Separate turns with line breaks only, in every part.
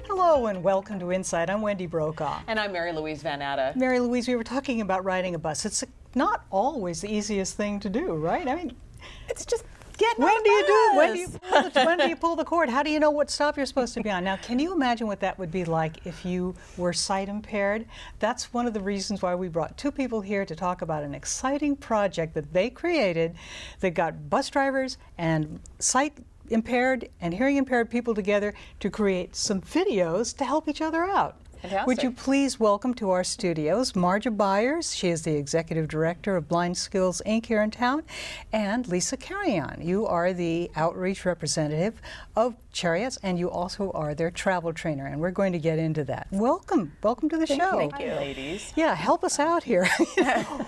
Hello and welcome to InSight. I'm Wendy Brokaw.
And I'm Louise VanNatta.
Mary Louise, we were talking about riding a bus. It's not always the easiest thing to do, right? I mean,
It's just getting
when
on
do
the
you do it?
bus.
When do you pull the cord? How do you know what stop you're supposed to be on? Now, can you imagine what that would be like if you were sight impaired? That's one of the reasons why we brought two people here to talk about an exciting project that they created that got bus drivers and sight impaired and hearing impaired people together to create some videos to help each other out.
Fantastic.
Would you please welcome to our studios Marja Byers. She is the Executive Director of Blindskills Inc. here in town, and Lisa Carignan. You are the outreach representative of Cherriots, and you also are their travel trainer, and we're going to get into that. Welcome to the show.
Thank you, ladies.
Yeah, help us out here.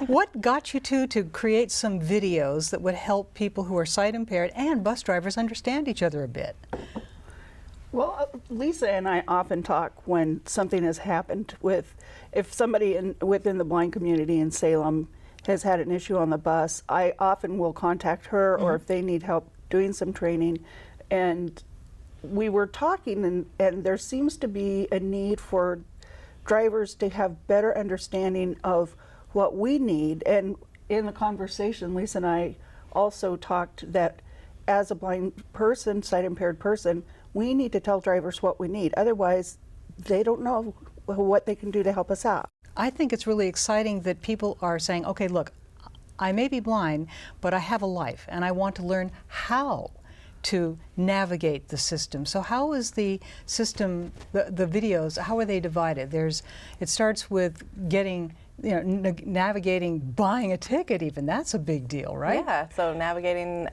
What got you to create some videos that would help people who are sight impaired and bus drivers understand each other a bit?
Well, Lisa and I often talk when something has happened with, if somebody within the blind community in Salem has had an issue on the bus, I often will contact her or if they need help doing some training. And we were talking and there seems to be a need for drivers to have better understanding of what we need. And in the conversation, Lisa and I also talked that as a blind person, sight impaired person, we need to tell drivers what we need. Otherwise, they don't know what they can do to help us out.
I think it's really exciting that people are saying, okay, look, I may be blind, but I have a life, and I want to learn how to navigate the system. So how is the system, the videos, how are they divided? It starts with getting, navigating, buying a ticket even. That's a big deal, right?
Yeah, so navigating,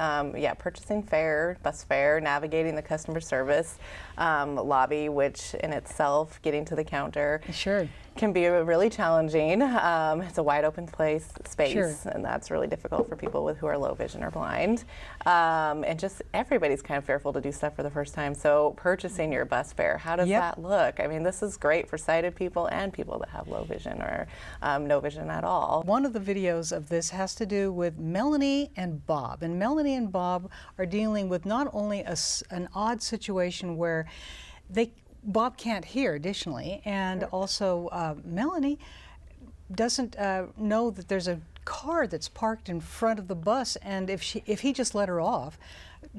purchasing fare, bus fare, navigating the customer service lobby, which in itself, getting to the counter,
Sure.
can be really challenging. It's a wide open space,
Sure.
and that's really difficult for people who are low vision or blind. And just everybody's kind of fearful to do stuff for the first time. So purchasing your bus fare, how does that look? I mean, this is great for sighted people and people that have low vision or no vision at all.
One of the videos of this has to do with Melanie and Bob. And Melanie and Bob are dealing with not only an odd situation where Bob can't hear additionally, and also Melanie doesn't know that there's a car that's parked in front of the bus, and if he just let her off,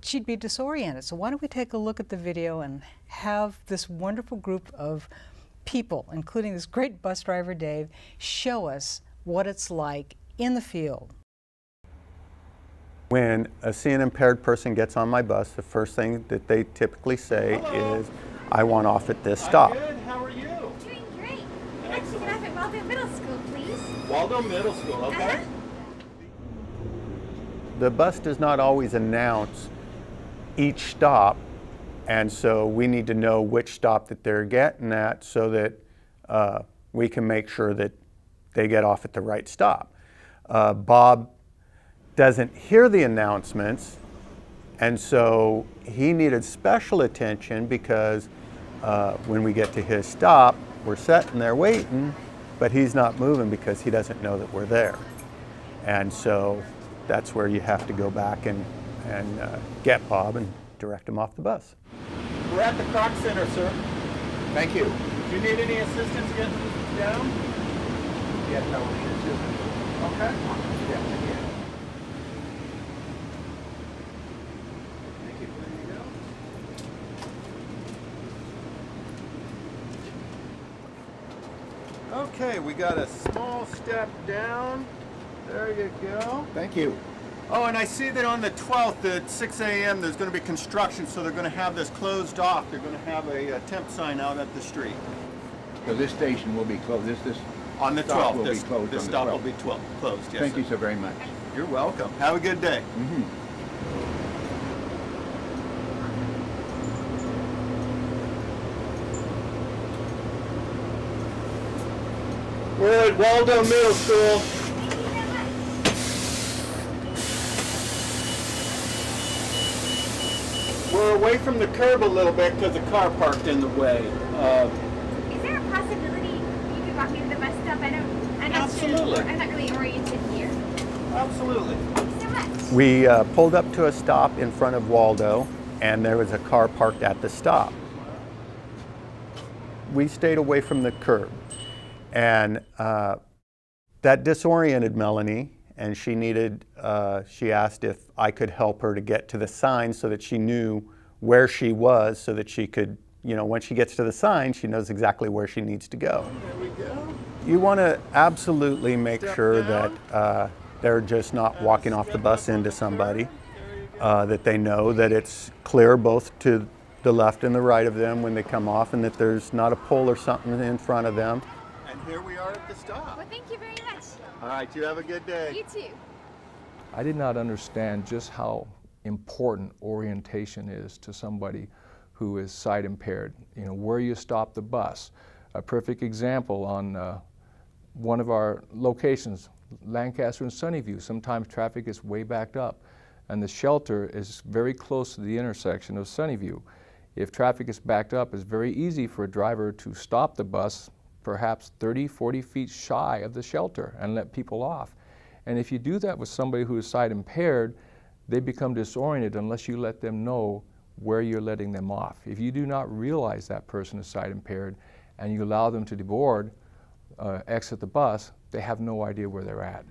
she'd be disoriented. So why don't we take a look at the video and have this wonderful group of people, including this great bus driver Dave, show us what it's like in the field.
When a seeing impaired person gets on my bus, the first thing that they typically say is, I want off at this stop.
I'm good. How are you?
Doing great. I'd like to get off at Waldo Middle School, please.
Waldo Middle School, okay?
The bus does not always announce each stop, and so we need to know which stop that they're getting at so that we can make sure that they get off at the right stop. Bob doesn't hear the announcements, and so he needed special attention because when we get to his stop, we're sitting there waiting, but he's not moving because he doesn't know that we're there. And so that's where you have to go back and get Bob and direct him off the bus.
We're at the Croc Center, sir.
Thank you.
Do you need any assistance getting down?
Yes, I will need assistance.
Okay.
Yes, again. Thank you.
Okay, we got a small step down. There you go.
Thank you.
Oh, and I see that on the 12th at 6 a.m. there's going to be construction, so they're going to have this closed off. They're going to have a temp sign out at the street.
So this station will be closed. This
On the
stop
12th,
will be
this
closed
this
on the
stop
12th.
will be closed, yes,
Thank
sir.
you so very much.
You're welcome. Have a good day. We're at Waldo Middle School. We're away from the curb a little bit because the car parked in the way.
Is there a possibility you could walk me to the bus stop? I'm not
Absolutely.
sure. I'm not really oriented here.
Absolutely.
Thanks so much.
We pulled up to a stop in front of Waldo, and there was a car parked at the stop. we stayed away from the curb. And that disoriented Melanie, and she asked if I could help her to get to the sign so that she knew where she was, so that she could, when she gets to the sign, she knows exactly where she needs to go.
There we go.
You want to absolutely make sure that they're just not walking off the bus into somebody, that they know that it's clear both to the left and the right of them when they come off, and that there's not a pole or something in front of them.
And here we are at the stop.
Well, thank you very much.
All right, you have a good day.
You too.
I did not understand just how important orientation is to somebody who is sight impaired. Where you stop the bus. A perfect example on one of our locations, Lancaster and Sunnyview. Sometimes traffic is way backed up, and the shelter is very close to the intersection of Sunnyview. If traffic is backed up, it's very easy for a driver to stop the bus perhaps 30, 40 feet shy of the shelter and let people off. And if you do that with somebody who is sight impaired, they become disoriented unless you let them know where you're letting them off. If you do not realize that person is sight impaired and you allow them to deboard, exit the bus, they have no idea where they're at.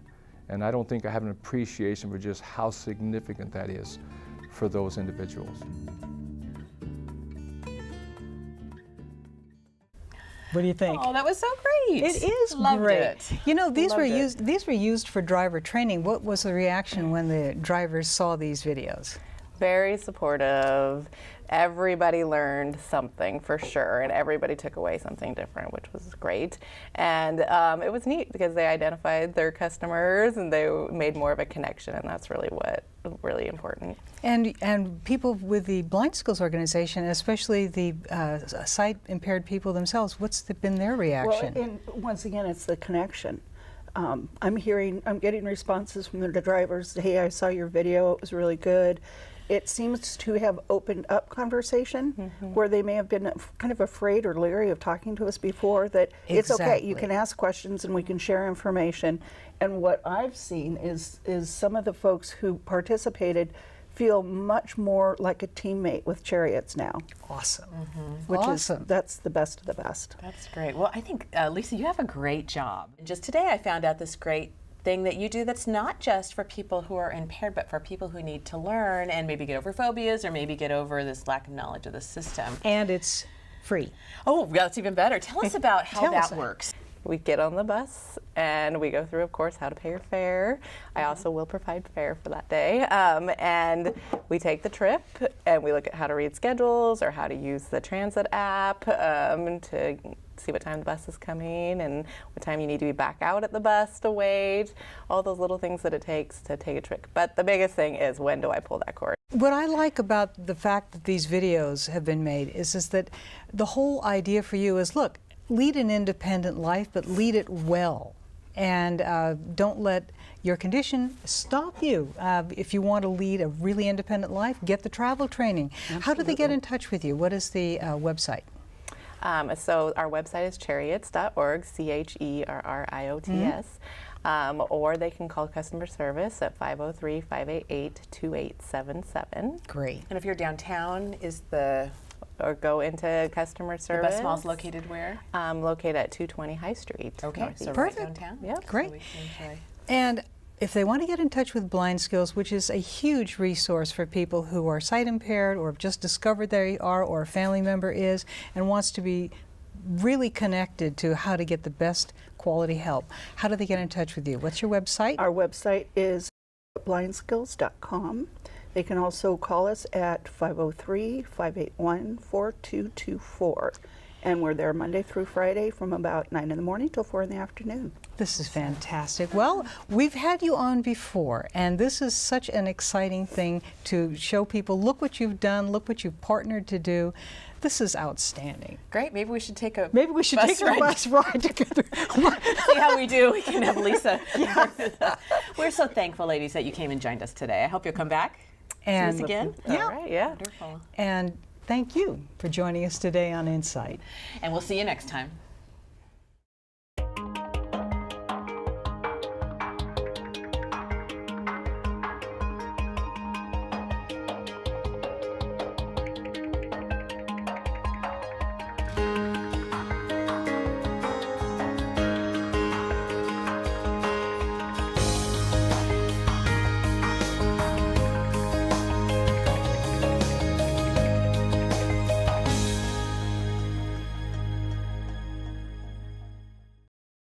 And I don't think I have an appreciation for just how significant that is for those individuals.
What do you think?
Oh, that was so great.
It is
Loved
great.
it.
These were used for driver training. What was the reaction when the drivers saw these videos?
Very supportive. Everybody learned something for sure, and everybody took away something different, which was great. And it was neat because they identified their customers and they made more of a connection, and that's really important.
And people with the Blindskills organization, especially the sight-impaired people themselves, what's been their reaction?
Well, and once again, it's the connection. I'm getting responses from the drivers. Hey, I saw your video. It was really good. It seems to have opened up conversation where they may have been kind of afraid or leery of talking to us before, that it's okay, you can ask questions and we can share information. And what I've seen is some of the folks who participated feel much more like a teammate with Cherriots now.
Awesome.
That's the best of the best.
That's great. Well, I think, Lisa, you have a great job. Just today I found out this great thing that you do that's not just for people who are impaired, but for people who need to learn and maybe get over phobias or maybe get over this lack of knowledge of the system.
And it's free.
Oh, yeah, that's even better. Tell us about how that works.
We get on the bus and we go through, of course, how to pay your fare. I also will provide fare for that day. And we take the trip and we look at how to read schedules or how to use the transit app to see what time the bus is coming and what time you need to be back out at the bus to wait, all those little things that it takes to take a trip. But the biggest thing is, when do I pull that cord?
What I like about the fact that these videos have been made is that the whole idea for you is, look, lead an independent life, but lead it well. And don't let your condition stop you. If you want to lead a really independent life, get the travel training. Absolutely. How do they get in touch with you? What is the website?
So our website is cherriots.org, Cherriots, or they can call customer service at 503-588-2877.
Great.
And if you're downtown,
Or go into customer service.
The bus mall's located where?
Located at 220 High Street.
Okay, so
perfect.
Right downtown?
Yep.
Great.
So we can enjoy.
And if they want to get in touch with Blindskills, which is a huge resource for people who are sight impaired or have just discovered they are, or a family member is, and wants to be really connected to how to get the best quality help, how do they get in touch with you? What's your website?
Our website is blindskills.com. They can also call us at 503-581-4224. And we're there Monday through Friday from about 9 in the morning till 4 in the afternoon.
This is fantastic. Well, we've had you on before, and this is such an exciting thing to show people, look what you've done, look what you've partnered to do. This is outstanding.
Great. Maybe we should take a
take a bus ride together.
See how we do. We can have Lisa. We're so thankful, ladies, that you came and joined us today. I hope you'll come back.
And
see us again.
Yeah.
All right, yeah.
Wonderful.
And thank you for joining us today on InSight.
And we'll see you next time.